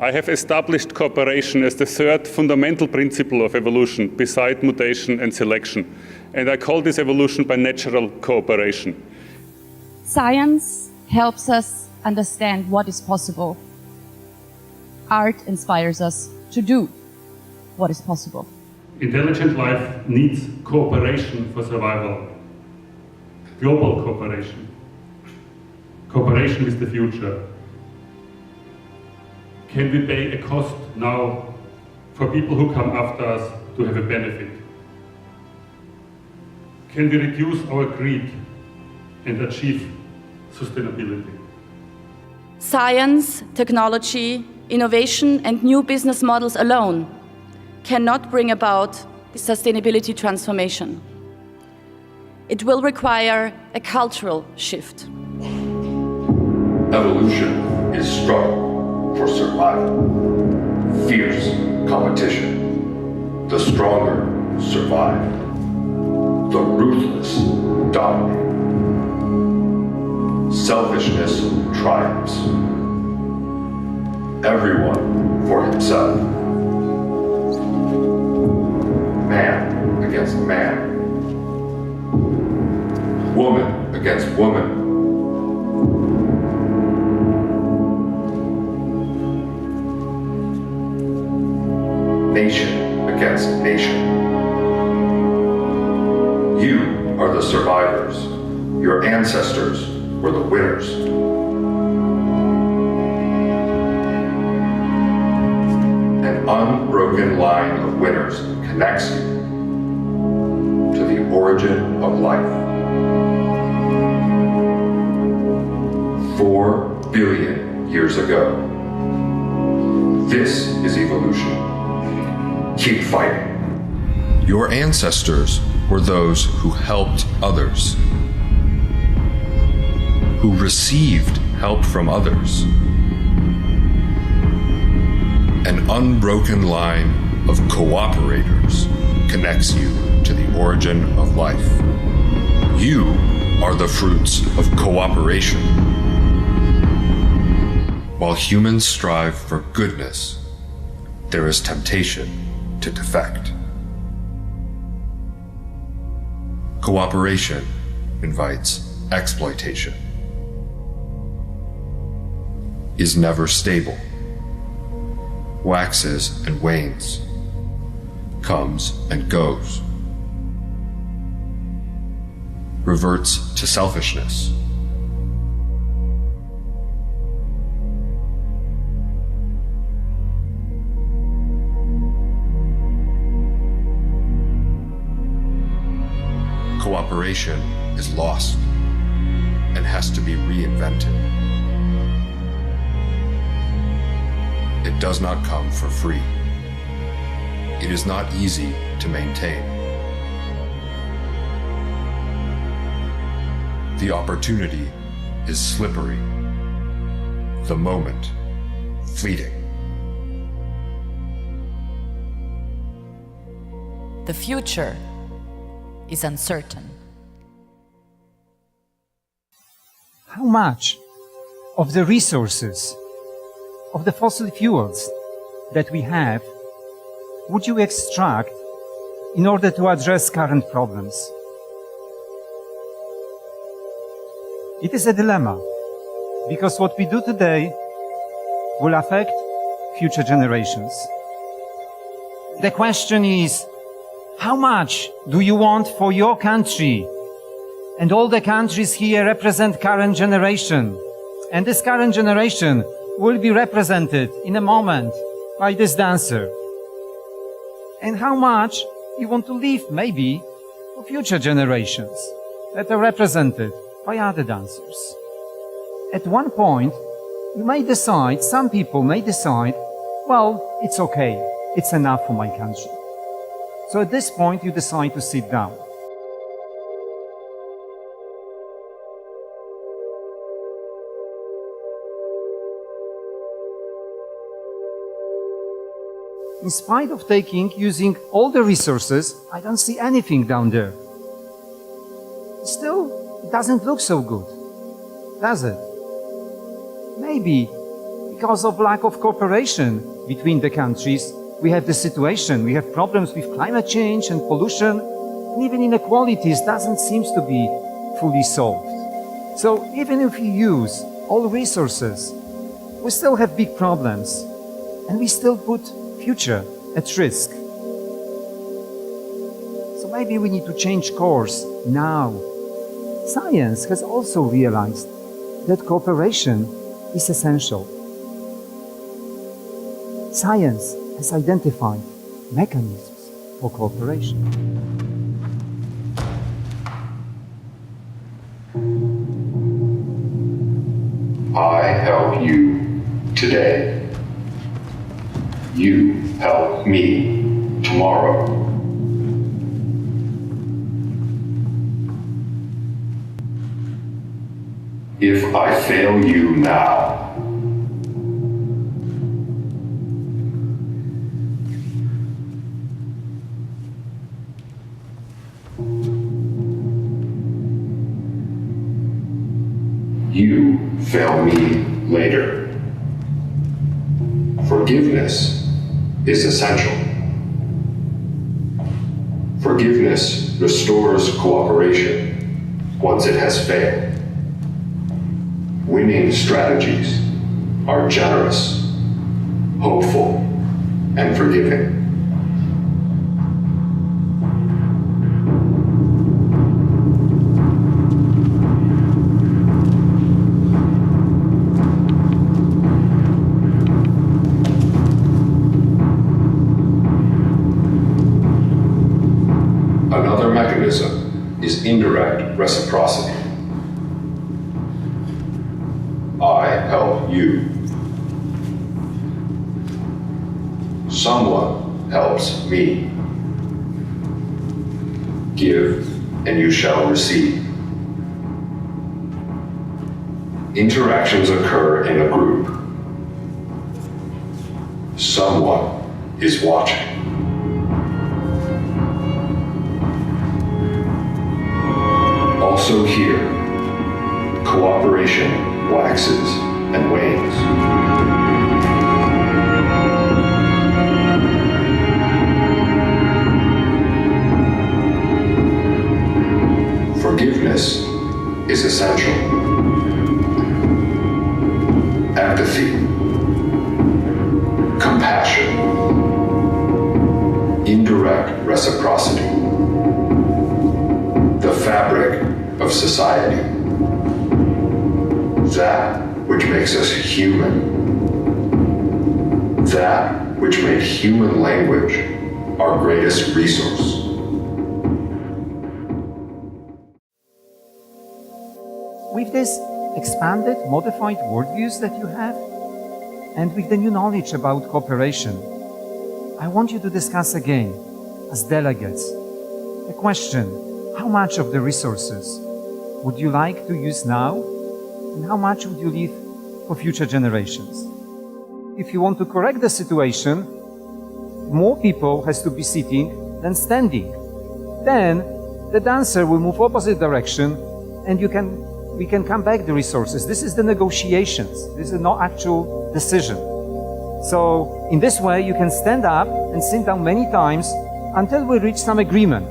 I have established cooperation as the third fundamental principle of evolution beside mutation and selection, and I call this evolution by natural cooperation. Science helps us understand what is possible. Art inspires us to do what is possible. Intelligent life needs cooperation for survival. Global cooperation. Cooperation with the future. Can we pay a cost now for people who come after us to have a benefit? Can we reduce our greed and achieve sustainability? Science, technology, innovation and new business models alone cannot bring about the sustainability transformation. It will require a cultural shift. Evolution is struggle for survival, fierce competition. The stronger survive. The ruthless dominate. Selfishness triumphs. Everyone for himself. Man against man. Woman against woman. Nation against nation. You are the survivors. Your ancestors were the winners. An unbroken line of winners connects you to the origin of life. 4 billion years ago. This is evolution. Keep fighting. Your ancestors were those who helped others, who received help from others. An unbroken line of cooperators connects you to the origin of life. You are the fruits of cooperation. While humans strive for goodness, there is temptation to defect. Cooperation invites exploitation, is never stable, waxes and wanes, comes and goes, reverts to selfishness. Cooperation is lost and has to be reinvented. It does not come for free. It is not easy to maintain. The opportunity is slippery, the moment fleeting. The future is uncertain. How much of the resources of the fossil fuels that we have would you extract in order to address current problems? It is a dilemma, because what we do today will affect future generations. The question is, how much do you want for your country? And all the countries here represent current generation. And this current generation will be represented in a moment by this dancer. And how much you want to leave maybe for future generations that are represented by other dancers. At one point, you may decide, some people may decide, well, it's okay, it's enough for my country. So at this point, you decide to sit down. In spite of using all the resources, I don't see anything down there. Still, it doesn't look so good, does it? Maybe because of lack of cooperation between the countries, we have the situation. We have problems with climate change and pollution, and even inequalities doesn't seem to be fully solved. So even if we use all resources, we still have big problems, and we still put future at risk. So maybe we need to change course now. Science has also realized that cooperation is essential. Science has identified mechanisms for cooperation. I help you today. You help me tomorrow. If I fail you now, you fail me later. Forgiveness is essential. Forgiveness restores cooperation once it has failed. Winning strategies are generous, hopeful, and forgiving. Another mechanism is indirect reciprocity. I help you. Someone helps me. Give, and you shall receive. Interactions occur in a group. Someone is watching. Also here, cooperation waxes and wanes. Forgiveness is essential. Empathy, compassion, indirect reciprocity, the fabric of society. That which makes us human. That which made human language our greatest resource. With this expanded, modified worldviews that you have, and with the new knowledge about cooperation, I want you to discuss again, as delegates, the question, how much of the resources would you like to use now, and how much would you leave for future generations? If you want to correct the situation, more people has to be sitting than standing. Then the dancer will move opposite direction, and we can come back the resources. This is the negotiations. This is not actual decision. So in this way, you can stand up and sit down many times until we reach some agreement.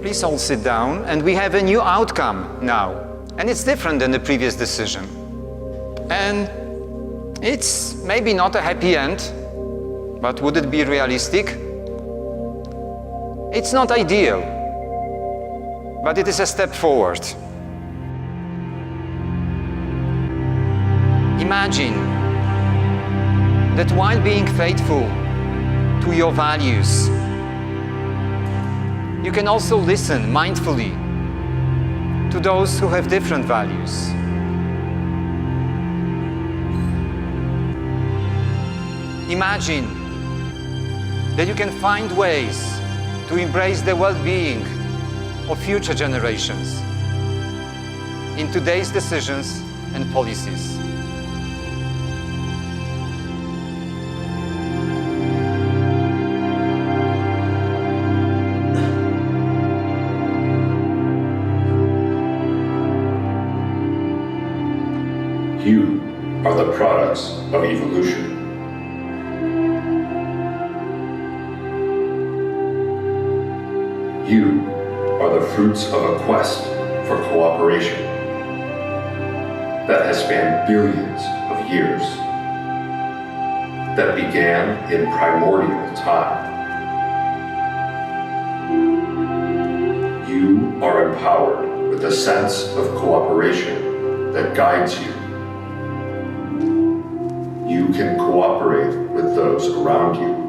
Please all sit down, and we have a new outcome now. And it's different than the previous decision. And it's maybe not a happy end, but would it be realistic? It's not ideal, but it is a step forward. Imagine that while being faithful to your values, you can also listen mindfully to those who have different values. Imagine that you can find ways to embrace the well-being of future generations in today's decisions and policies. You are the products of evolution. You are the fruits of a quest for cooperation that has spanned billions of years, that began in primordial time. You are empowered with a sense of cooperation that guides you. You can cooperate with those around you.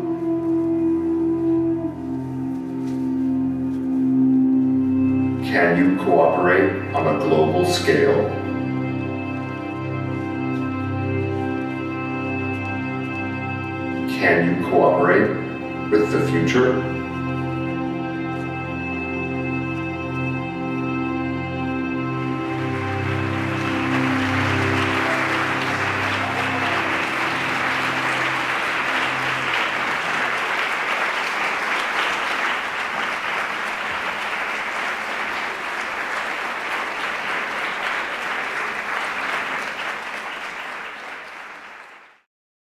Can you cooperate on a global scale? Can you cooperate with the future?